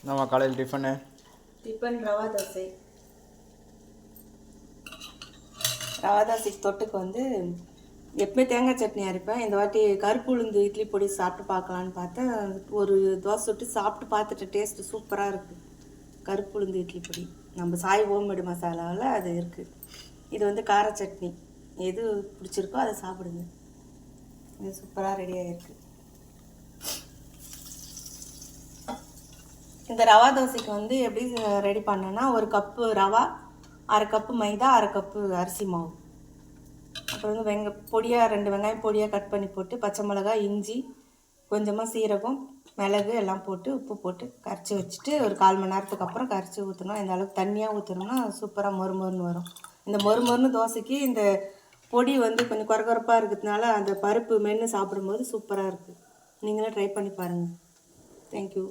நம்ம காலையில் டிஃபன் ரவா தோசை. ரவா தோசைக்கு தொட்டுக்கு வந்து எப்பவுமே தேங்காய் சட்னி அரைப்பேன். இந்த வாட்டி கருப்பு உளுந்து இட்லி பொடி சாப்பிட்டு பார்க்கலான்னு பார்த்தேன். ஒரு தோசை சுட்டு சாப்பிட்டு பார்த்துட்டு டேஸ்ட்டு சூப்பராக இருக்குது. கருப்பு உளுந்து இட்லி பொடி நம்ம சாய் ஹோம்மேடு மசாலாவில் அது இருக்குது. இது வந்து கார சட்னி. எது பிடிச்சிருக்கோ அதை சாப்பிடுங்க. இது சூப்பராக ரெடியாக இருக்குது. இந்த ரவா தோசைக்கு வந்து எப்படி ரெடி பண்ணேன்னா, ஒரு கப்பு ரவா, அரை கப்பு மைதா, அரை கப்பு அரிசி மாவு, அப்புறம் வந்து பொடியாக 2 வெங்காயம் பொடியாக கட் பண்ணி போட்டு, பச்சை மிளகாய், இஞ்சி, கொஞ்சமாக சீரகம், மிளகு எல்லாம் போட்டு உப்பு போட்டு கரைச்சி வச்சுட்டு ஒரு 1/4 மணி நேரத்துக்கு அப்புறம் கரைச்சி ஊற்றணும். இந்த அளவுக்கு தண்ணியாக ஊற்றணும்னா சூப்பராக மொறுமொறுன்னு வரும். இந்த மொறுமொறுன்னு தோசைக்கு இந்த பொடி வந்து கொஞ்சம் கொரகொரப்பாக இருக்கிறதுனால அந்த பருப்பு மென்று சாப்பிடும்போது சூப்பராக இருக்குது. நீங்களும் ட்ரை பண்ணி பாருங்கள். தேங்க்யூ.